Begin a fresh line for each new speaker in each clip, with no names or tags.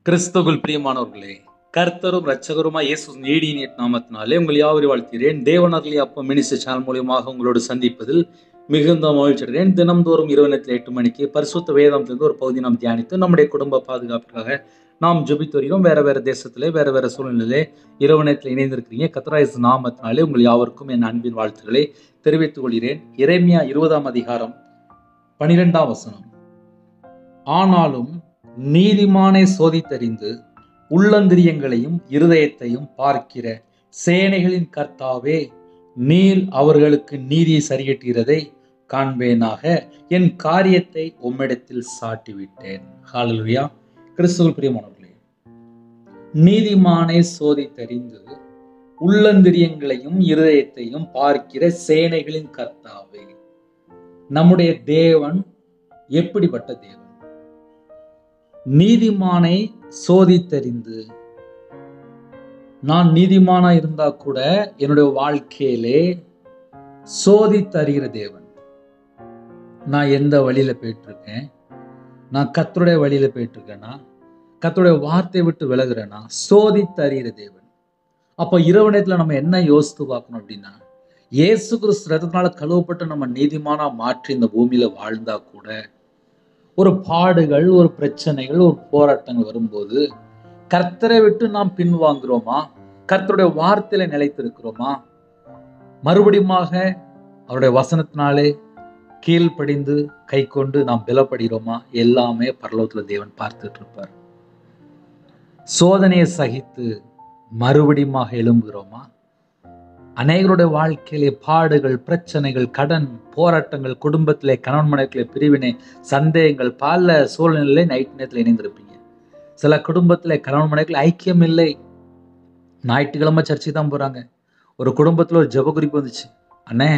கிறிஸ்துவுக்குள் பிரியமானவர்களே, கர்த்தரும் இரட்சகருமாய் இயேசு நீடிய நாமத்தினாலே உங்கள் யாவரையும் வாழ்த்துகிறேன். தேவனருளி அப்ப மினிஸ்டர் சேனல் மூலியமாக உங்களோடு சந்திப்பதில் மிகுந்த மகிழ்ச்சி அடைகிறேன். தினம்தோறும் இரவு நேரத்தில் 8 மணிக்கு பரிசுத்த வேதாந்தத்திலிருந்து ஒரு பகுதி நாம் தியானித்து நம்முடைய குடும்ப பாதுகாப்பிற்காக நாம் ஜெபித்து வருகிறோம். வேற தேசத்திலே வேற சூழ்நிலையிலே இரவு நேரத்தில் இணைந்திருக்கிறீங்க. கர்த்தராகிய நாமத்தினாலே உங்கள் யாவருக்கும் என் அன்பின் வாழ்த்துக்களை தெரிவித்துக் கொள்கிறேன். எரேமியா 20ஆம் அதிகாரம் 12ஆம் வசனம். ஆனாலும் நீதிமானை சோதித்தறிந்து உள்ளந்திரியங்களையும் இருதயத்தையும் பார்க்கிற சேனைகளின் கர்த்தாவே, நீர் அவர்களுக்கு நீதியை சரிகட்டுகிறதை காண்பேனாக, என் காரியத்தை உம்மிடத்தில் சாட்டிவிட்டேன். ஹல்லேலூயா. கிறிஸ்துவுக்குள் பிரியமானவர்களே, நீதிமானை சோதித்தறிந்து உள்ளந்திரியங்களையும் இருதயத்தையும் பார்க்கிற சேனைகளின் கர்த்தாவே. நம்முடைய தேவன் எப்படிப்பட்ட தேவன்? நீதிமானை சோதித்தறிந்து, நான் நீதிமானா இருந்தா கூட என்னுடைய வாழ்க்கையிலே சோதித்தறிகிற தேவன். நான் எந்த வழியில போயிட்டு இருக்கேன், நான் கர்த்தருடைய வழியில போயிட்டு இருக்கேனா, கர்த்தருடைய வார்த்தையை விட்டு விலகுறேனா, சோதித்தறிகிற தேவன். அப்ப இரவு நேரத்துல நம்ம என்ன யோசித்து பார்க்கணும் அப்படின்னா, இயேசு கிறிஸ்து ரத்தத்தினால கழுவப்பட்டு நம்ம நீதிமானா மாற்றி இந்த பூமியில வாழ்ந்தா கூட ஒரு பாடுகள், ஒரு பிரச்சனைகள், ஒரு போராட்டங்கள் வரும்போது கர்த்தரை விட்டு நாம் பின்வாங்குறோமா, கர்த்தருடைய வார்த்தையில நிலைத்திருக்கிறோமா, மறுபடியுமாக அவருடைய வசனத்தினாலே கீழ்ப்படிந்து கை கொண்டு நாம் பலப்படுகிறோமா? எல்லாமே பரலோகத்துல தேவன் பார்த்துட்டு இருப்பார். சோதனையை சகித்து மறுபடியுமாக எழும்புகிறோமா? அநேகருடைய வாழ்க்கையிலே பாடுகள், பிரச்சனைகள், கடன், போராட்டங்கள், குடும்பத்திலே கணவன் மனைவிகளே பிரிவினை, சந்தேகங்கள், பல சூழ்நிலை நைட் நேரத்தில் இணைந்திருப்பீங்க. சில குடும்பத்திலே கணவன் மனைவிகள் ஐக்கியம் இல்லை. ஞாயிற்றுக்கிழமை சர்ச்சைக்கு தான் போறாங்க. ஒரு குடும்பத்துல ஒரு ஜெப குறிப்பு வந்துச்சு. அண்ணே,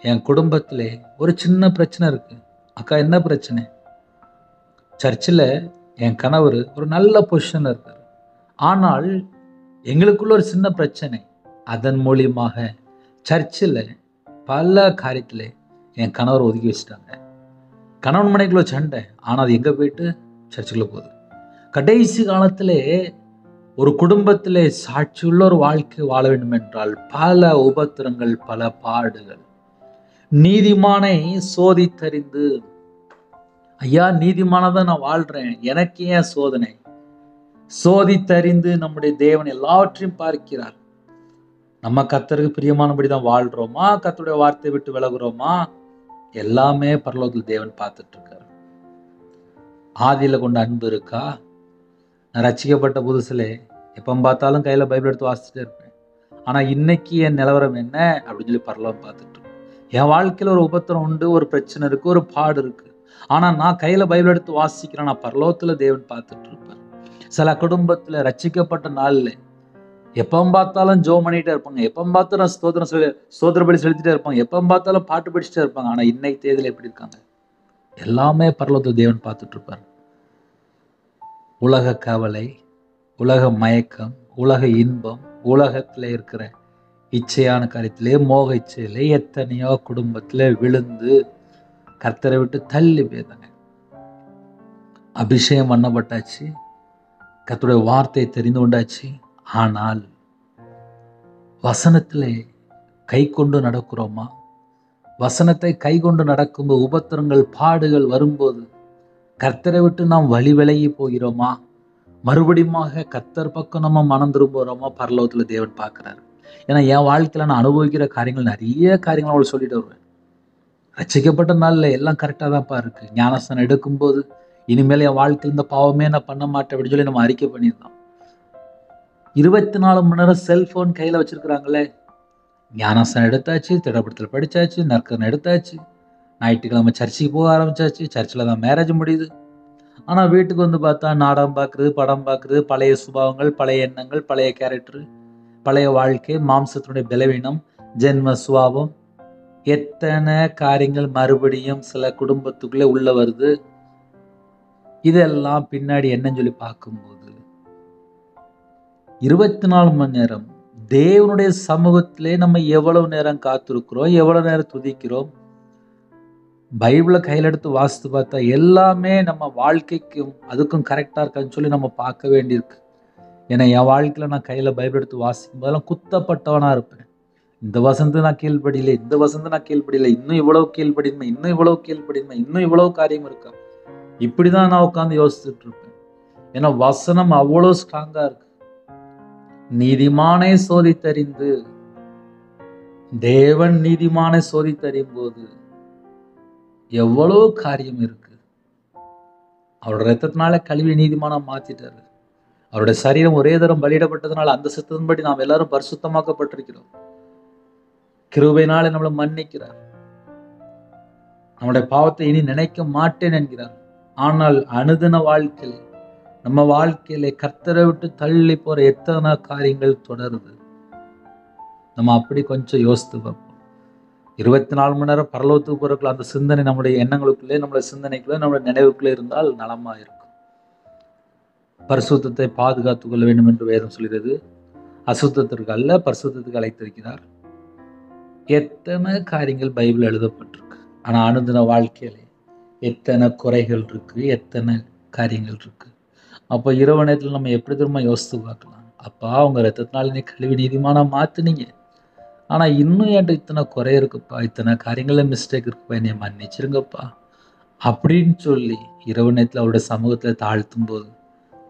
என் குடும்பத்திலே ஒரு சின்ன பிரச்சனை இருக்கு. அக்கா, என்ன பிரச்சனை? சர்ச்சில் என் கணவர் ஒரு நல்ல பொசிஷன்ல இருக்காரு, ஆனால் எங்களுக்குள்ள ஒரு சின்ன பிரச்சனை. அதன் மூலியமாக சர்ச்சில் பல காரியத்தில் என் கணவர் ஒதுக்கி வச்சுட்டாங்க. கணவன் மனைவிக்குள்ள சண்டை, ஆனால் அது எங்கே போயிட்டு சர்ச்சுக்குள்ள போகுது. கடைசி காலத்திலே ஒரு குடும்பத்திலே சாட்சியுள்ள ஒரு வாழ்க்கை வாழ வேண்டும் என்றால் பல உபத்திரங்கள், பல பாடுகள். நீதிமானை சோதித்தறிந்து, ஐயா நீதிமானதான் நான் வாழ்றேன், எனக்கு ஏன் சோதனை? சோதித்தறிந்து நம்முடைய தேவன் எல்லாவற்றையும் பார்க்கிறார். நம்ம கர்த்தருக்கு பிரியமானபடி தான் வாழ்றோமா, கர்த்தருடைய வார்த்தையை விட்டு விலகுறோமா? எல்லாமே பரலோகத்தில் தேவன் பார்த்துட்டு இருக்காரு. ஆதியில கொண்ட அன்பு இருக்கா? நான் ரட்சிக்கப்பட்ட புதுசுல எப்போ பார்த்தாலும் கையில பைபிள் எடுத்து வாசிச்சுட்டே இருப்பேன். ஆனா இன்னைக்கு என் நிலவரம் என்ன அப்படின்னு சொல்லி பரலோகம் பார்த்துட்டு இருக்கேன். என் வாழ்க்கையில ஒரு உபத்திரம் உண்டு, ஒரு பிரச்சனை இருக்கு, ஒரு பாடு இருக்கு. ஆனா நான் கையில பைபிள் எடுத்து வாசிக்கிறேன். நான் பரலோகத்துல தேவன் பார்த்துட்டு இருப்பார். சில குடும்பத்துல ரட்சிக்கப்பட்ட நாள்ல எப்போ பார்த்தாலும் ஜோம் பண்ணிட்டே இருப்பாங்க, எப்போ பார்த்தாலும் ஸ்தோத்திர பலி செலுத்திட்டே இருப்பாங்க, எப்போ பார்த்தாலும் பாட்டு படிச்சுட்டே இருப்பாங்க. ஆனா இன்னைக்கு தேதியில எப்படி இருக்காங்க? எல்லாமே பரலோகத்தில் தேவன் பார்த்துட்டு இருப்பார். உலக கவலை, உலக மயக்கம், உலக இன்பம், உலகத்துல இருக்கிற இச்சையான காரியத்திலே, மோக இச்சையிலே எத்தனையோ குடும்பத்துல விழுந்து கர்த்தரை விட்டு தள்ளி போயிருந்தாங்க. அபிஷேகம் பண்ணப்பட்டாச்சு, கர்த்தருடைய வார்த்தையை தெரிந்து கொண்டாச்சு. ஆனால் வசனத்திலே கை கொண்டு நடக்கிறோமா? வசனத்தை கை கொண்டு நடக்கும்போது உபத்திரங்கள், பாடுகள் வரும்போது கர்த்தரை விட்டு நாம் வழி விலகி போகிறோமா? மறுபடியுமாக கர்த்தர் பக்கம் நம்ம மனம் திரும்புகிறோமா? பரலோகத்துல தேவன் பார்க்கிறாரு. ஏன்னா என் வாழ்க்கையில நான் அனுபவிக்கிற காரியங்கள், நிறைய காரியங்கள் அவளை சொல்லிட்டு வருவேன். ரட்சிக்கப்பட்ட நாள்ல எல்லாம் கரெக்டாக தான்ப்பா இருக்கு. ஞானஸ்தானம் எடுக்கும்போது இனிமேல் என் வாழ்க்கையில் இந்த பாவமே நான் பண்ண மாட்டேன் அப்படின்னு சொல்லி நம்ம அறிக்கை பண்ணியிருந்தோம். 24 மணி நேரம் செல்போன் கையில வச்சிருக்கிறாங்களே. ஞானஸ்தானம் எடுத்தாச்சு, திடப்படுத்தல் படிச்சாச்சு, நற்கரணை எடுத்தாச்சு, ஞாயிற்றுக்கிழமை சர்ச்சுக்கு போக ஆரம்பிச்சாச்சு, சர்ச்சில் தான் மேரேஜ் முடியுது. ஆனா வீட்டுக்கு வந்து பார்த்தா நாடகம் பார்க்குறது, படம் பார்க்குறது, பழைய சுபாவங்கள், பழைய எண்ணங்கள், பழைய கேரக்டர், பழைய வாழ்க்கை, மாம்சத்தினுடைய பலவீனம், ஜென்ம சுபாவம், எத்தனை காரியங்கள் மறுபடியும் சில குடும்பத்துக்குள்ளே உள்ள வருது. இதெல்லாம் பின்னாடி என்னன்னு சொல்லி பார்க்கும்போது 24 மணி நேரம் தேவனுடைய சமூகத்திலே நம்ம எவ்வளவு நேரம் காத்திருக்கிறோம், எவ்வளவு நேரம் துதிக்கிறோம், பைபிளை கையில் எடுத்து வாசித்து பார்த்தா எல்லாமே நம்ம வாழ்க்கைக்கும் அதுக்கும் கரெக்டாக இருக்கான்னு சொல்லி நம்ம பார்க்க வேண்டியிருக்கு. ஏன்னா என் வாழ்க்கையில் நான் கையில் பைபிள் எடுத்து வாசிக்கும் போதெல்லாம் குத்தப்பட்டவனாக இருப்பேன். இந்த வசந்து நான் கீழ்படியில, இந்த வசந்து நான் கீழ்படியில, இன்னும் இவ்வளவு கீழ்படியுமே, இன்னும் இவ்வளவு கீழ்படியுமே, இன்னும் இவ்வளவு காரியம் இருக்கா, இப்படிதான் நான் உட்காந்து யோசிச்சுட்டு இருப்பேன். ஏன்னா வசனம் அவ்வளவு ஸ்ட்ராங்கா இருக்கு. நீதிமானை சோதித்தறிந்து, தேவன் நீதிமானை சோதித்தறியும் போது எவ்வளவு காரியம் இருக்கு. அவரோட ரத்தத்தினால கழுவி நீதிமானா மாத்திட்டாரு. அவருடைய சரீரம் ஒரே தரம் பலியிடப்பட்டதுனால அந்த சித்தத்தின்படி நாம் எல்லாரும் பரிசுத்தமாக்கப்பட்டிருக்கிறோம். கிருபையினாலே நம்மளை மன்னிக்கிறார். நம்முடைய பாவத்தை இனி நினைக்க மாட்டேன் என்கிறார். ஆனால் அனுதின வாழ்க்கையிலே நம்ம வாழ்க்கையிலே கர்த்தரை விட்டு தள்ளி போற எத்தனை காரியங்கள் தொடருது. நம்ம அப்படி கொஞ்சம் யோசித்து பார்ப்போம். 24 மணி நேரம் பரலோகத்துக்கு போறதுக்குள்ள அந்த சிந்தனை நம்முடைய எண்ணங்களுக்குள்ளே, நம்மளுடைய சிந்தனைக்குள்ளே, நம்மளுடைய நினைவுக்குள்ளே இருந்தால் நலமா இருக்கும். பரிசுத்தத்தை பாதுகாத்துக் கொள்ள வேண்டும் என்று வேதம் சொல்கிறது. அசுத்தத்திற்கு அல்ல, பரிசுத்தத்துக்கு அழைத்திருக்கிறார். எத்தனை காரியங்கள் பைபிள் எழுதப்பட்டிருக்கு. ஆனா அனுதின வாழ்க்கையிலே எத்தனை குறைகள் இருக்கு, எத்தனை காரியங்கள் இருக்கு. அப்போ இரவு நேரத்தில் நம்ம எப்படி திரும்ப யோசித்து பார்க்கலாம். அப்பா உங்க ரத்தத்தினால நீ கழுவி நீதிமானா மாத்துனீங்க, ஆனா இன்னும் என்கிட்ட இத்தனை குறை இருக்குப்பா, இத்தனை காரியங்கள்ல மிஸ்டேக் இருக்குப்பா, என்னை மன்னிச்சிருங்கப்பா அப்படின்னு சொல்லி இரவு நேரத்தில் அவருடைய சமூகத்துல தாழ்த்தும் போது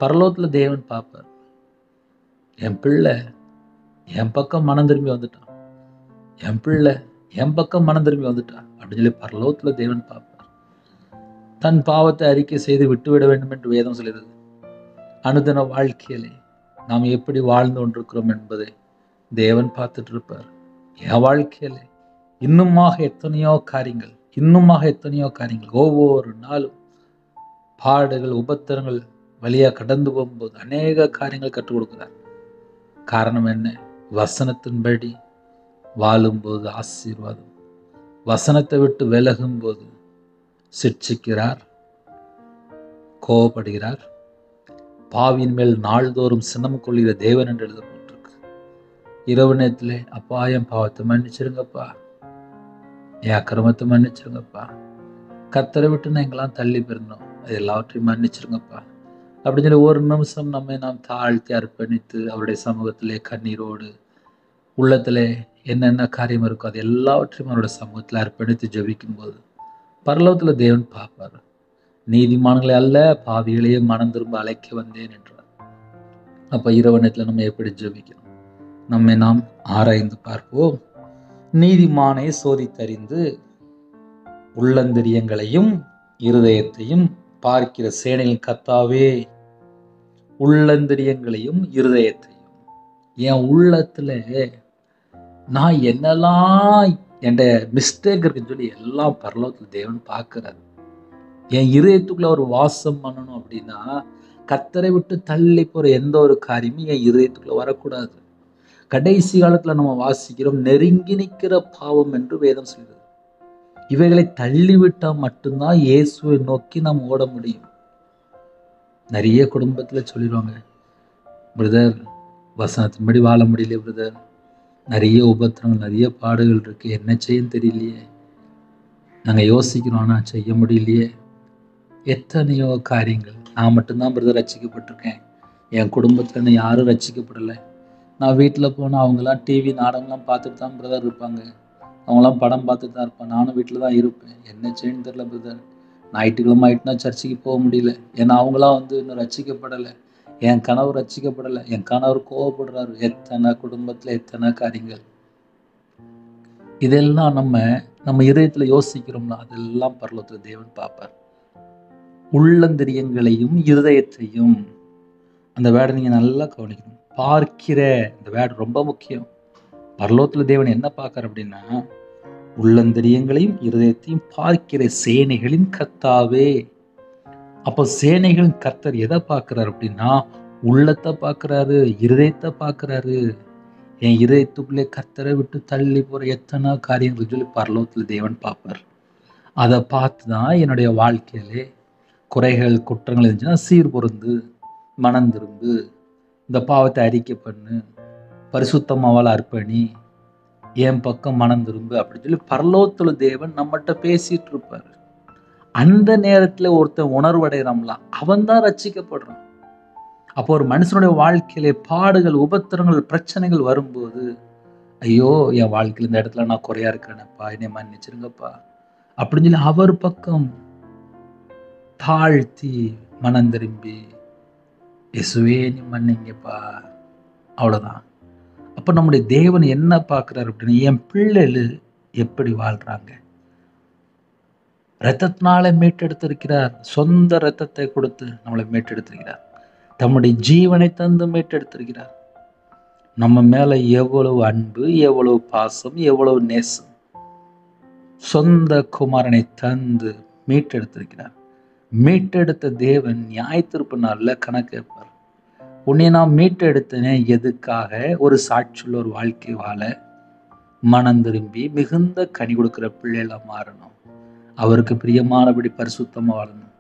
பரலோகத்துல தேவன் பார்ப்பார். என் பிள்ளை என் பக்கம் மனம் திரும்பி வந்துட்டான், என் பிள்ளை என் பக்கம் மனம் திரும்பி வந்துட்டான் அப்படின்னு சொல்லி பரலோகத்துல தேவன் பார்ப்பார். தன் பாவத்தை அறிக்கை செய்து விட்டுவிட வேண்டும் என்று வேதம் சொல்கிறது. அனுதின வாழ்க்கையிலே நாம் எப்படி வாழ்ந்து கொண்டிருக்கிறோம் என்பதை தேவன் பார்த்துட்டு இருப்பார். என் வாழ்க்கையில இன்னுமாக எத்தனையோ காரியங்கள் ஒவ்வொரு நாளும் பாடுகள் உபத்திரங்கள் வழியா கடந்து போகும்போது அநேக காரியங்கள் கற்றுக் கொடுக்கிறார். காரணம் என்ன? வசனத்தின்படி வாழும்போது ஆசீர்வாதம், வசனத்தை விட்டு விலகும் போது சிட்சிக்கிறார், கோபப்படுகிறார். பாவியின் மேல் நாள்தோறும் சினம் கொள்கிற தேவன் என்று எழுதப்பட்டிருக்கு. இரவு நேரத்திலே அப்பா என் பாவத்தை மன்னிச்சிருங்கப்பா, என் அக்கிரமத்தை மன்னிச்சிருங்கப்பா, கர்த்தரை விட்டு நான் எங்கெல்லாம் தள்ளி போயிருந்தோம் அது எல்லாவற்றையும் மன்னிச்சிருங்கப்பா அப்படின்னு சொல்லி ஒரு நிமிஷம் நம்மை நாம் தாழ்த்தி அர்ப்பணித்து அவருடைய சமூகத்திலே கண்ணீரோடு உள்ளத்திலே என்னென்ன காரியம் இருக்கோ அது எல்லாவற்றையும் அவருடைய சமூகத்தில் அர்ப்பணித்து ஜெபிக்கும் போது பரலோகத்தில் தேவன் பார்ப்பார். நீதிமான்களை அல்ல பாவிகளையே மனம் திரும்ப அழைக்க வந்தேன் என்றார். அப்ப இரவு நேரத்தில் நம்ம எப்படி ஜெபிக்கணும், நம்மை நாம் ஆராய்ந்து பார்ப்போம். நீதிமானை சோதித்தறிந்து உள்ளந்தரியங்களையும் இருதயத்தையும் பார்க்கிற சேனையின் கர்த்தாவே, உள்ளந்தரியங்களையும் இருதயத்தையும், என் உள்ளத்துல நான் என்னெல்லாம் என் மிஸ்டேக் இருக்குன்னு சொல்லி எல்லாம் பரலோகத்துல தேவன் பார்க்கிறார். என் இதயத்துக்குள்ள ஒரு வாசம் பண்ணணும் அப்படின்னா கர்த்தரை விட்டு தள்ளி போற எந்த ஒரு காரியமும் என் இதயத்துக்குள்ள வரக்கூடாது. கடைசி காலத்துல நம்ம வாசிக்கிறோம், நெருங்கி நிற்கிற பாவம் என்று வேதம் சொல்கிறது. இவைகளை தள்ளிவிட்டா மட்டும்தான் இயேசுவை நோக்கி நாம் ஓட முடியும். நிறைய குடும்பத்துல சொல்லிடுவாங்க, பிரதர் வசனத்தின்படி வாழ முடியல பிரதர், நிறைய உபத்திரங்கள் நிறைய பாடுகள் இருக்கு, என்ன செய்யன்னு தெரியலையே, நாங்க யோசிக்கிறோம் ஆனா செய்ய முடியலையே. எத்தனையோ காரியங்கள். நான் மட்டும்தான் பிரதர் ரட்சிக்கப்பட்டிருக்கேன், என் குடும்பத்துல யாரும் ரட்சிக்கப்படலை. நான் வீட்டில் போனால் அவங்கெல்லாம் டிவி நாடகம்லாம் பார்த்துட்டு தான் பிரதர் இருப்பாங்க, அவங்களாம் படம் பார்த்துட்டு தான் இருப்பான், நானும் வீட்டில் தான் இருப்பேன், என்ன செய்யன்னு தெரியல பிரதர். ஞாயிற்றுக்கிழமை ஆயிட்டுனா சர்ச்சுக்கு போக முடியல, ஏன்னா அவங்களாம் இன்னும் ரட்சிக்கப்படலை, என் கணவர் ரட்சிக்கப்படலை, என் கணவர் கோவப்படுறாரு. எத்தனை குடும்பத்தில் எத்தனை காரியங்கள். இதெல்லாம் நம்ம இதயத்தில் யோசிக்கிறோம்னா அதெல்லாம் பரலோகத்தில் தேவன் பார்ப்பார். உள்ளந்தரியங்களையும் இருதயத்தையும், அந்த வேர்டை நீங்க நல்லா கவனிக்கணும். பார்க்கிற இந்த வேர்டு ரொம்ப முக்கியம். பரலோகத்துல தேவன் என்ன பார்க்கற அப்படின்னா, உள்ளந்தரியங்களையும் இருதயத்தையும் பார்க்கிற சேனைகளின் கர்த்தாவே. அப்போ சேனைகளின் கர்த்தர் எதை பார்க்கிறார் அப்படின்னா, உள்ளத்தை பார்க்கிறாரு, இருதயத்தை பார்க்கிறாரு. என் இருதயத்துக்குள்ளே கர்த்தரை விட்டு தள்ளி போற எத்தனை காரியங்கள் சொல்லி பரலோகத்துல தேவன் பார்ப்பார். அதை பார்த்துதான் என்னுடைய வாழ்க்கையிலே குறைகள் குற்றங்கள் இருந்துச்சுன்னா சீர் பொருந்து மனம் திரும்பு, இந்த பாவத்தை அறிக்கை பண்ணு, பரிசுத்தமாவால் அர்ப்பணி, என் பக்கம் மனம் திரும்பு அப்படின்னு சொல்லி பரலோகத்துல தேவன் நம்மகிட்ட பேசிட்டு இருப்பாரு. அந்த நேரத்துல ஒருத்தன் உணர்வடைகிறான்ல, அவன் தான் ரட்சிக்கப்படுறான். அப்போ ஒரு மனுஷனுடைய வாழ்க்கையிலே பாடுகள், உபத்திரங்கள், பிரச்சனைகள் வரும்போது, ஐயோ என் வாழ்க்கையில இந்த இடத்துல நான் குறையா இருக்கிறேனப்பா, என்னை மன்னிச்சிருங்கப்பா அப்படின்னு சொல்லி அவர் பக்கம் தாழ்த்தி மனம் திரும்பி, இயேசுவே நீ மன்னிங்கப்பா, அவ்வளவுதான். அப்ப நம்முடைய தேவன் என்ன பார்க்கிறார் அப்படின்னு, என் பிள்ளைகள் எப்படி வாழ்றாங்க, இரத்தத்தினால மீட்டெடுத்திருக்கிறார். சொந்த இரத்தத்தை கொடுத்து நம்மளை மீட்டெடுத்திருக்கிறார். தம்முடைய ஜீவனை தந்து மீட்டெடுத்திருக்கிறார். நம்ம மேல எவ்வளவு அன்பு, எவ்வளவு பாசம், எவ்வளவு நேசம். சொந்த குமாரனை தந்து மீட்டெடுத்திருக்கிறார். மீட்டெடுத்த தேவன் நியாயத்தீர்ப்பு நாள்ல கணக்கு கேட்பார். உன்னை நான் மீட்டெடுத்தனே எதுக்காக? ஒரு சாட்சியுள்ள ஒரு வாழ்க்கை வாழ, மனம் திரும்பி மிகுந்த கனி கொடுக்கிற பிள்ளைகளா மாறணும். அவருக்கு பிரியமானபடி பரிசுத்தமா வாழணும்,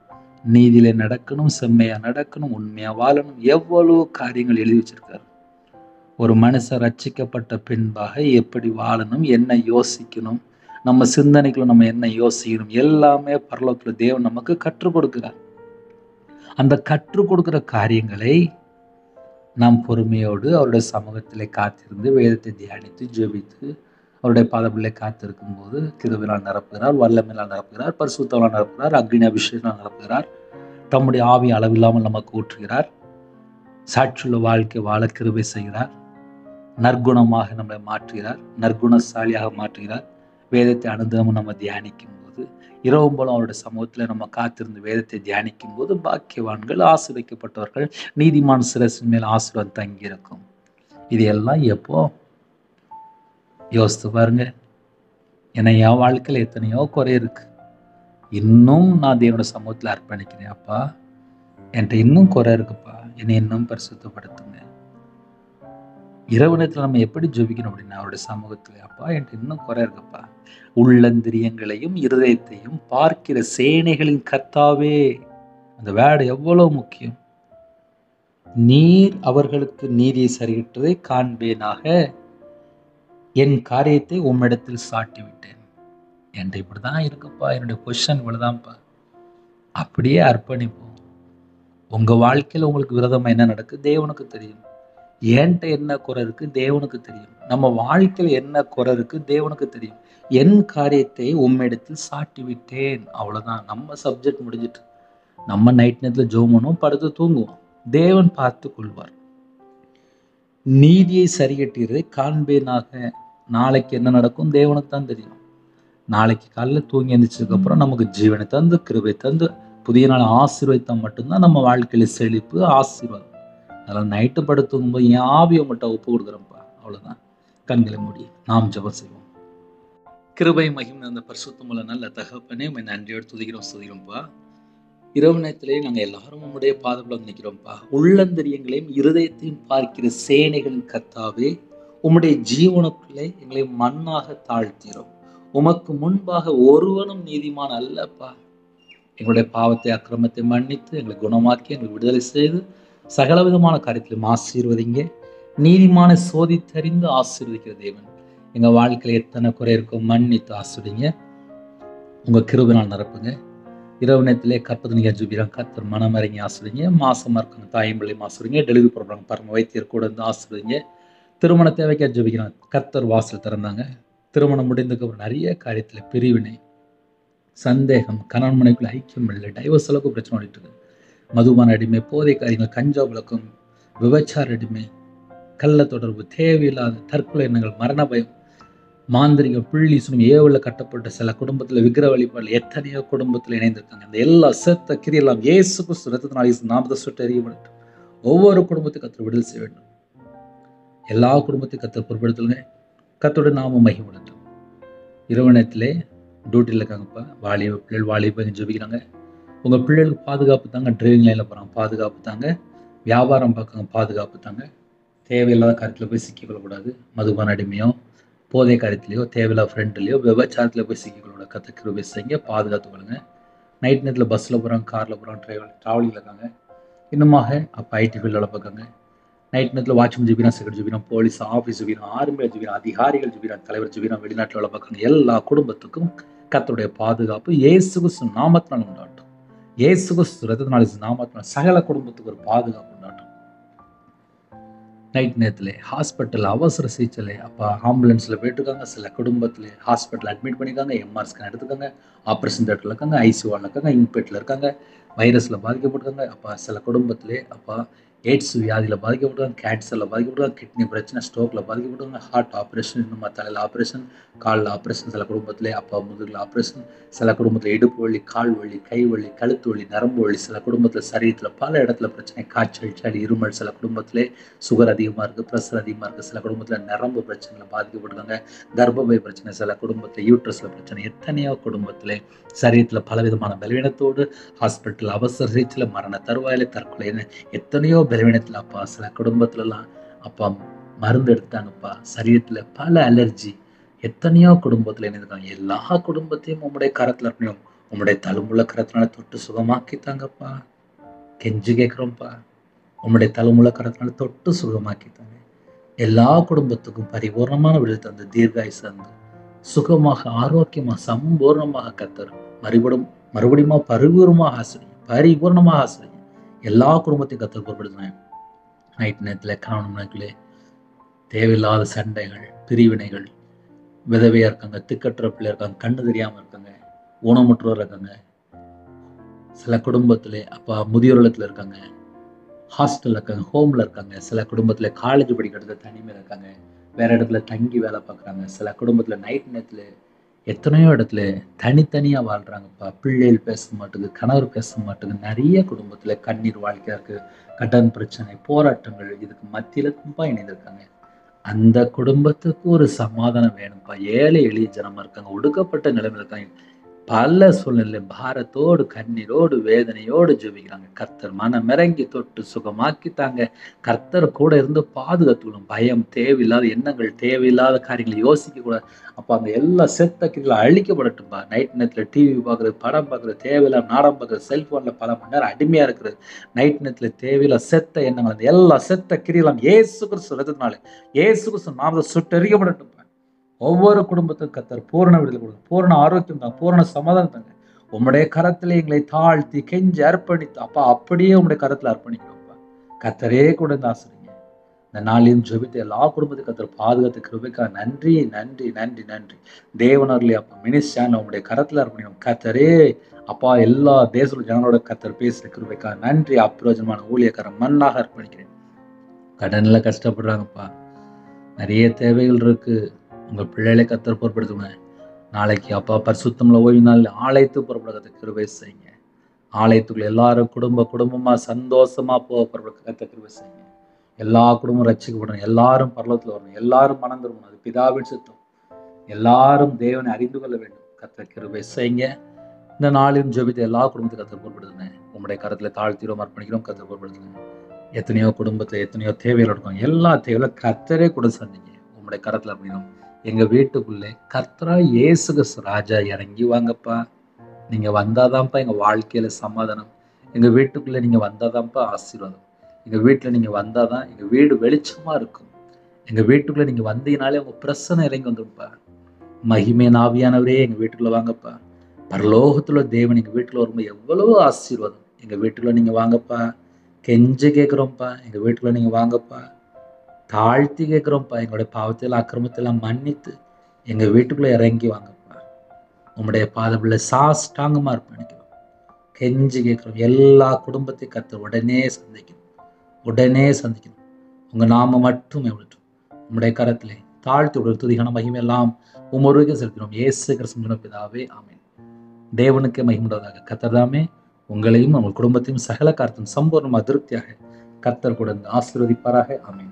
நீதியில நடக்கணும், செம்மையா நடக்கணும், உண்மையா வாழணும். எவ்வளவு காரியங்கள் எழுதி வச்சிருக்காரு. ஒரு மனுஷன் ரட்சிக்கப்பட்ட பின்பாக எப்படி வாழணும், என்ன யோசிக்கணும், நம்ம சிந்தனைக்குள்ள நம்ம என்ன யோசிக்கணும், எல்லாமே பரலோகத்துல தேவன் நமக்கு கற்றுக் கொடுக்கிறார். அந்த கற்றுக் கொடுக்கிற காரியங்களை நாம் பொறுமையோடு அவருடைய சமூகத்திலே காத்திருந்து வேதத்தை தியானித்து ஜெபித்து அவருடைய பாதப்பிள்ளை காத்திருக்கும் போது கிருபையினால் நிரப்புகிறார், வல்லமையினால் நிரப்புகிறார், பரிசுத்தத்தால் நிரப்புகிறார், அக்னி அபிஷேகத்தால் நிரப்புகிறார். தம்முடைய ஆவி அளவில்லாமல் நமக்கு ஊற்றுகிறார். சாட்சியுள்ள வாழ்க்கை வாழ கிருபை செய்கிறார். நற்குணமாக நம்மளை மாற்றுகிறார், நற்குணசாலியாக மாற்றுகிறார். வேதத்தை அனுதினமும் நம்ம தியானிக்கும் போது, இரவும் போல அவருடைய சமூகத்தில் நம்ம காத்திருந்து வேதத்தை தியானிக்கும் போது பாக்கியவான்கள், ஆசீர்வதிக்கப்பட்டவர்கள், நீதிமான் சிரசின் மேல் ஆசீர்வாதம் தங்கியிருக்கும். இது எல்லாம் எப்போ? யோசித்து பாருங்க. ஏன்னா என் வாழ்க்கையில் எத்தனையோ குறை இருக்கு. இன்னும் நான் தேவனோட சமூகத்தில் அர்ப்பணிக்கிறேன். அப்பா என்கிட்ட இன்னும் குறை இருக்குப்பா, என்னை இன்னும் பரிசுத்தப்படுத்துங்க. இரவு நேரத்தில் நம்ம எப்படி ஜெபிக்கணும் அப்படின்னா, அவருடைய சமூகத்துல, அப்பா என்கிட்ட இன்னும் குறை இருக்குப்பா, உள்ளந்திரியங்களையும் இருதயத்தையும் பார்க்கிற சேனைகளின் கர்த்தாவே. அந்த வேர்டு எவ்வளவு முக்கியம். நீர் அவர்களுக்கு நீதியை சரியிட்டதை காண்பேனாக, என் காரியத்தை உம்மிடத்தில் சாட்டி விட்டேன். என்கிட்ட இப்படிதான் இருக்குப்பா, என்னுடைய பொசிஷன் இவ்வளவுதான்ப்பா. அப்படியே அர்ப்பணிப்போம். உங்க வாழ்க்கையில உங்களுக்கு விரோதமா என்ன நடக்கு தேவனுக்கு தெரியும். என்கிட்ட என்ன குறை இருக்கு தேவனுக்கு தெரியும். நம்ம வாழ்க்கையில என்ன குறை இருக்கு தேவனுக்கு தெரியும். என் காரியத்தை உம்மிடத்தில் சாட்டி விட்டேன். அவ்வளவுதான். நம்ம சப்ஜெக்ட் முடிஞ்சிட்டு நம்ம நைட் நேரத்துல ஜெபம் பண்ணுவோம், படுத்து தூங்குவோம். தேவன் பார்த்து கொள்வார். நீதியை சரிகட்டுகிறதை காண்பேனாக. நாளைக்கு என்ன நடக்கும் தேவனுக்கு தான் தெரியும். நாளைக்கு காலையில தூங்கி எழுந்திரிச்சதுக்கு அப்புறம் நமக்கு ஜீவனை தந்து கிருபை தந்து புதிய நாள் ஆசீர்வதித்தா மட்டும்தான் நம்ம வாழ்க்கையில செழிப்பு, ஆசீர்வாதம். அதெல்லாம் நைட்டு படுத்து தூங்கும்போது என் ஆவியை மட்டும் ஒப்பு கொடுக்குறேன்ப்பா, அவ்வளவுதான். கண்களை மூடி நாம் ஜெபம் செய்வோம். கிருபை மகிமை அந்த பரிசுத்தமுள்ள நல்ல தகப்பனே, உம்மை நன்றியோடு துதிக்கிறோம், ஸ்துதிக்கிறோம்ப்பா. இரவு நேரத்திலே நாங்கள் எல்லாரும் உம்முடைய பாதத்தில் வந்து நிற்கிறோம்ப்பா. உள்ளந்தரியங்களையும் இருதயத்தையும் பார்க்கிற சேனைகளின் கர்த்தாவே, உம்முடைய ஜீவனுக்குள்ளே எங்களை மண்ணாக தாழ்த்திறோம். உமக்கு முன்பாக ஒருவனும் நீதிமான் அல்லப்பா. எங்களுடைய பாவத்தை அக்கிரமத்தை மன்னித்து எங்களை குணமாக்கி எங்களுக்கு விடுதலை செய்து சகல விதமான காரியத்திலும் ஆசீர்வதிங்க. நீதிமான சோதித்தறிந்து ஆசீர்வதிக்கிற தேவன். எங்க வாழ்க்கையில எத்தனை குறை இருக்கும் மன்னித்து ஆசீர்வதிங்க. உங்க கிருபையினால் நிரப்புங்க. இரவு நேரத்திலே கற்பது நீங்க ஜெபிக்கிறோம். கர்த்தர் மனம் இறங்கி ஆசீர்வதிங்க. மாசமா இருக்காங்க தாயும் பிள்ளையும் ஆசீர்வதிங்க. டெலிவரி ப்ரோக்ராம் பரம வைத்தியர் கூட இருந்து ஆசீர்வதிங்க. திருமண தேவைக்காக ஜெபிக்கிறோம். கர்த்தர் வாசல் திறந்தாங்க. திருமணம் முடிந்ததுக்கு அப்புறம் நிறைய காரியத்துல பிரிவினை, சந்தேகம், கணவன் மனைவிக்குள்ள ஐக்கியம் இல்லை, டைவர்ஸ் அளவுக்கு பிரச்சனை ஓடிட்டு இருக்கு. மதுபான அடிமை, போதை காரியங்கள், கஞ்சா பழக்கம், விபச்சார அடிமை, கள்ள தொடர்பு, தேவையில்லாத தற்கொலை எண்ணங்கள், மரண பயம், மாந்திரிகம், புள்ளி சுனம், ஏவல கட்டப்பட்ட சில குடும்பத்துல விக்கிர வழிபாடு, எத்தனையோ குடும்பத்துல இணைந்திருக்காங்க. அந்த எல்லா செத்த கிரியெல்லாம் இயேசு கிறிஸ்து ரத்தத்தினால் நாமத்தை சுட்டு எறியப்படட்டும். ஒவ்வொரு குடும்பத்தையும் கர்த்தர் விடுதலை செய்ய வேண்டும். எல்லா குடும்பத்தையும் கர்த்தர் பொறுப்படுத்துங்க. கர்த்தரோட நாமம் மகிமைப்படட்டும். இரவு நேரத்திலே டியூட்டியில் இருக்காங்கப்பா. வாலிப ஜெபிக்கிறாங்க. உங்கள் பிள்ளைகளுக்கு பாதுகாப்பு தாங்க. ட்ரைவிங் லைனில் போகிறாங்க, பாதுகாப்பு தாங்க. வியாபாரம் பார்க்குறாங்க, பாதுகாப்பு தாங்க. தேவையில்லாத காரியத்தில் போய் சிக்கிக்கொள்ளக்கூடாது. மதுபான அடிமையோ, போதை காரியத்திலையோ, தேவையில்லாத ஃப்ரெண்ட்லையோ, விபச்சாரத்தில் போய் சிக்கிக்கொள்ளக்கூடாது. கர்த்தர் கிருபை செய்யுங்க, பாதுகாத்துக்கொள்ளுங்க. நைட் நேரத்தில் பஸ்ஸில் போகிறாங்க, காரில் போகிறாங்க, ட்ராவலிங்கில் இருக்காங்க. இன்னுமாக அப்போ ஐடி ஃபீல்டில் பார்க்காங்க. நைட் நேரத்தில் வாட்ச்மேன் ஜெபிக்கிறான், செக்யூரிட்டி ஜெபிக்கிறான், போலீஸ் ஆஃபீஸ் ஜெபிக்கிறான், ஆர்மியில் ஜெபிக்கிறான், அதிகாரிகள் ஜெபிக்கிறான், தலைவர் ஜெபிக்கிறான், வெளிநாட்டில் வேலை பார்க்குறாங்க. எல்லா குடும்பத்துக்கும் கர்த்தருடைய பாதுகாப்பு இயேசு கிறிஸ்து நாமத்தினால் உண்டாட்டும். இயேசு கிறிஸ்து இரத்தத்தினால் நாமத்தினால் சகல குடும்பத்துக்கு ஒரு பாதுகாப்பு உண்டாட்டும். நைட் நேரத்தில் ஹாஸ்பிட்டல் அவசர சிகிச்சையில் அப்போ ஆம்புலன்ஸில் போயிட்டுருக்காங்க. சில குடும்பத்தில் ஹாஸ்பிட்டல் அட்மிட் பண்ணியிருக்காங்க, எம்ஆர் ஸ்கேன் எடுத்துக்காங்க, ஆப்ரேஷன் தேட்டரில் இருக்காங்க, ஐசியூவில் இருக்காங்க, இன்பேட்டில் இருக்காங்க, வைரஸில் பாதிக்கப்பட்டிருக்காங்க. அப்போ சில குடும்பத்திலே அப்போ எய்ட்ஸ் வியாதியில் பாதிக்கப்பட்டிருக்காங்க, கேன்சரில் பாதிக்கப்பட்டிருக்காங்க, கிட்னி பிரச்சனை, ஸ்ட்ரோக்கில் பாதிக்கப்பட்டிருக்காங்க, ஹார்ட் ஆப்ரேஷன், இன்னும் தலையில் ஆப்ரேஷன், காலில் ஆப்ரேஷன், சில குடும்பத்திலே அப்போ முதுகில் ஆப்ரேஷன், சில குடும்பத்தில் இடுப்பு வலி, கால் வலி, கை வலி, கழுத்து வலி, நரம்பு வலி, சில குடும்பத்தில் சரீரத்தில் பல இடத்துல பிரச்சனை, காய்ச்சல், சளி, இருமல், சில குடும்பத்திலே சுகர் அதிகமாக இருக்குது, ப்ரெஷர் அதிகமாக இருக்குது, சில குடும்பத்தில் நரம்பு பிரச்சனையில் பாதிக்கப்பட்டிருக்காங்க, கர்ப்பப்பை பிரச்சனை, சில குடும்பத்தில் யூட்ரஸில் பிரச்சனை, எத்தனையோ குடும்பத்தில் சரீரத்தில் பலவிதமான பலவீனத்தோடு ஹாஸ்பிட்டல் அவசர சிகிச்சையில் மரண தருவாயில் தற்கொலை எத்தனையோ பலவீனத்தில் அப்பா சில குடும்பத்துலலாம் அப்பா மருந்து எடுத்தாங்கப்பா, சரீரத்தில் பல அலர்ஜி, எத்தனையோ குடும்பத்தில் இருக்காங்க. எல்லா குடும்பத்தையும் உங்களுடைய கரத்தில் இருக்கணும், உங்களுடைய தழும்புள்ள கரத்தினால தொட்டு சுகமாக்கித்தாங்கப்பா. கெஞ்சு கேட்குறோம்ப்பா, உங்களுடைய தழும்புள்ள கரத்தினால தொட்டு சுகமாக்கித்தாங்க. எல்லா குடும்பத்துக்கும் பரிபூர்ணமான விடுதலை தந்து தீர்காயுசு தந்து சுகமாக ஆரோக்கியமாக சம்பூர்ணமாக கத்தர் மறுபடியும் பரிபூர்ணமாக ஆசிரியம் எல்லா குடும்பத்தையும் கத்தர் பொருட்படுத்தினேன். நைட் நேரத்தில் கணவன் மனைவிகளே தேவையில்லாத சண்டைகள், பிரிவினைகள், விதவையாக இருக்காங்க, திக்கற்ற பிள்ளை இருக்காங்க, கண்ணு தெரியாமல் இருக்காங்க, ஊனமுற்றோர் இருக்காங்க, சில குடும்பத்தில் அப்பா முதியோர் இல்லத்தில் இருக்காங்க, ஹாஸ்டலில் இருக்காங்க, ஹோமில் இருக்காங்க, சில குடும்பத்தில் காலேஜ் படிக்கிறது தனிமையில் இருக்காங்க, வேற இடத்துல தங்கி வேலை பார்க்குறாங்க, சில குடும்பத்தில் நைட் நேரத்தில் எத்தனையோ இடத்துல தனித்தனியாக வாழ்கிறாங்கப்பா. பிள்ளைகள் பேச மாட்டுது, கணவர் பேச மாட்டுது, நிறைய குடும்பத்தில் கண்ணீர் வாழ்க்கையாக இருக்குது, கடன் பிரச்சனை, போராட்டங்கள், இதுக்கு மத்தியில் தும்பா இணைந்திருக்காங்க. அந்த குடும்பத்துக்கு ஒரு சமாதானம் வேணும்ப்பா. ஏழை எளிய ஜனமாக இருக்காங்க, ஒடுக்கப்பட்ட நிலைமையில் இருக்காங்க, பல சூழ்நிலை பாரத்தோடு கண்ணீரோடு வேதனையோடு ஜெபிக்கிறாங்க. கர்த்தர் மனமிறங்கி தொட்டு சுகமாக்கித்தாங்க. கர்த்தர் கூட இருந்து பாதுகாத்துக்கணும். பயம், தேவையில்லாத எண்ணங்கள், தேவையில்லாத காரியங்களை யோசிக்க கூடாது. அப்போ அந்த எல்லா செத்த கிரிகளும் அழிக்கப்படட்டும்பா. நைட் நேரத்தில் டிவி பார்க்குறது, படம் பார்க்குறது, தேவையில்லாத நாடகம் பார்க்குறது, செல்ஃபோனில் பல மணி நேரம் அடிமையாக இருக்கிறது, நைட் நேரத்தில் தேவையில்லாத செத்த எண்ணங்கள், அந்த எல்லா செத்த கிரிகளும் இயேசு கிறிஸ்து இரத்தத்தினாலே இயேசு கிறிஸ்து நாமத்தை சுட்டெரிக்கப்படட்டும். ஒவ்வொரு குடும்பத்துக்கும் கர்த்தர் பூரண விடுதலை கொடுங்க, பூரண ஆரோக்கியம் தாங்க, பூரண சமாதானம் தாங்க. உம்முடைய கரத்துல எங்களை தாழ்த்தி கெஞ்சி அர்ப்பணித்து அப்பா அப்படியே உங்களுடைய கரத்துல அர்ப்பணிக்கிறோம்ப்பா. கர்த்தரே கூட இருந்து ஆசிரியங்க. இந்த நாளையும் ஜெபித்த எல்லா குடும்பத்துக்கும் கர்த்தர் பாதுகாத்து கிருபைக்காக நன்றி நன்றி நன்றி நன்றி. தேவனர்லி அப்பா மினிஸ்டான் உங்களுடைய கரத்துல அர்ப்பணிக்கிறோம். கர்த்தரே அப்பா எல்லா தேச ஜனங்களோட கர்த்தர் பேசுற கிருபைக்காக நன்றி. அப்பிரயோஜனமான ஊழியக்காரன் மண்ணாக அர்ப்பணிக்கிறேன். கடன்ல கஷ்டப்படுறாங்கப்பா, நிறைய தேவைகள் இருக்கு. உங்கள் பிள்ளைகளை கர்த்தர் பொறுப்படுத்துங்க. நாளைக்கு அப்பா பரிசுத்தமில் ஓய்வு நாள் ஆலயத்து புறப்பட கிருபை செய்யுங்க. ஆலயத்துக்குள்ள எல்லாரும் குடும்பமாக சந்தோஷமா போக புறப்பட கிருபை செய்யுங்க. எல்லா குடும்பம் ரட்சிக்கப்படணும், எல்லாரும் பரலோகத்தில் வரணும், எல்லாரும் மனம் திரும்பணும். அது பிதாவின் சித்தம். எல்லாரும் தேவனை அறிந்து கொள்ள வேண்டும். கர்த்தர் கிருபை செய்யுங்க. இந்த நாளிலும் ஜெபித்த எல்லா குடும்பத்தையும் கர்த்தர் பொறுப்படுத்துங்க. உங்களுடைய கரத்துல தாழ்த்திரோம் அர்ப்பணிக்கிறோம். கர்த்தர் பொறுப்படுத்துங்க. எத்தனையோ குடும்பத்தை எத்தனையோ தேவைகள் இருக்கும், எல்லா தேவையிலும் கர்த்தரே கூட சந்திங்க. உங்களுடைய கரத்துல அர்ப்பணிக்கிறோம். எங்க வீட்டுக்குள்ளே கர்த்தரா இயேசு கிறிஸ்து ராஜா இறங்கி வாங்கப்பா. நீங்க வந்தாதான்ப்பா எங்க வாழ்க்கையில சமாதானம். எங்க வீட்டுக்குள்ள நீங்க வந்தாதான்ப்பா ஆசீர்வாதம். எங்க வீட்டுல நீங்க வந்தாதான் எங்க வீடு வெளிச்சமா இருக்கும். எங்க வீட்டுக்குள்ள நீங்க வந்தீங்கனாலே உங்க பிரசனை இறங்கி வந்துருப்பா. மகிமையின் ஆவியானவரே எங்க வீட்டுக்குள்ள வாங்கப்பா. பரலோகத்துல தேவன் எங்க வீட்டுல வரும்போது எவ்வளவு ஆசீர்வாதம். எங்க வீட்டுக்குள்ள நீங்க வாங்கப்பா. கெஞ்சு கேட்குறோம்ப்பா, எங்க வீட்டுக்குள்ள நீங்க வாங்கப்பா. தாழ்த்தி கேட்குறோம்ப்பா, எங்களுடைய பாவத்தையெல்லாம் அக்கிரமத்தையெல்லாம் மன்னித்து எங்க வீட்டுக்குள்ள இறங்கி வாங்கப்பா. உங்களுடைய பாதபிள்ளை சாஷ்டாங்கமா அர்ப்பணிக்கிறோம். கெஞ்சி கேட்குறோம். எல்லா குடும்பத்தையும் கர்த்தர் உடனே சந்திக்கணும். உங்க நாம மட்டுமே விடட்டும். உங்களுடைய கரத்திலே தாழ்த்தி உடைய துதிகான மகிமை எல்லாம் உமருகே செலுத்தினோம். இயேசு கிறிஸ்து பிதாவே ஆமென். தேவனுக்கே மகிமுண்டதாக. கர்த்தர் தாமே உங்களையும் உங்கள் குடும்பத்தையும் சகல காரியத்தையும் சம்பூர்ணமாக திருப்தியாக கர்த்தர் கூட ஆசீர்வதிப்பாராக. ஆமென்.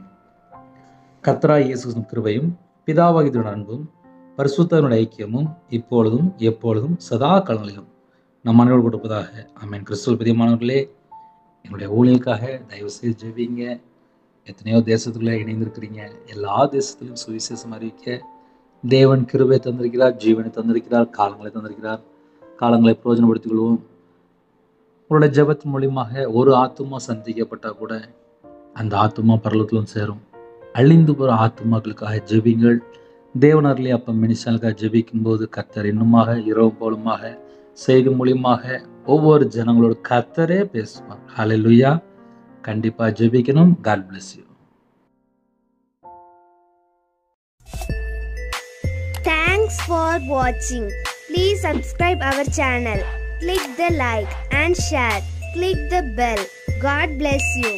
கர்த்தராகிய இயேசுவின் கிருபையும் பிதாவாகிய அன்பும் பரிசுத்தனுடைய ஐக்கியமும் இப்பொழுதும் எப்பொழுதும் சதா காலங்களிலும் நம் அனைவரோடு கொடுப்பதாக. ஆமென். கிறிஸ்துவ பிரியமானவர்களே, என்னுடைய ஊழியலுக்காக தயவு செய்து ஜெபிங்க. எத்தனையோ தேசத்துக்குள்ளே இணைந்திருக்கிறீங்க. எல்லா தேசத்திலும் சுவிசேஷம் அறிவிக்க தேவன் கிருபை தந்திருக்கிறார், ஜீவனை தந்திருக்கிறார், காலங்களை தந்திருக்கிறார். காலங்களை பிரயோஜனப்படுத்திக் கொள்வோம். உங்களுடைய ஜெபத்தின் மூலியமாக ஒரு ஆத்துமா சந்திக்கப்பட்டால் கூட அந்த ஆத்துமா பரலோகத்திலும் சேரும். அழிந்து போகிற ஆத்துமாக்களுக்காக ஜெபிங்கள். தேவனர்லி அப்பம் மினிஸ்டர்களுக்காக ஜெபிக்கும் போது கர்த்தர் இன்னுமாக இரவு போலுமாக செய்தி மூலியமாக ஒவ்வொரு ஜனங்களோட கர்த்தரே பேசுவார். ஹல்லேலூயா. கண்டிப்பா ஜெபிக்கணும். God bless you.
Thanks for watching. Please subscribe our channel. Click the like and share. Click the bell. God bless you.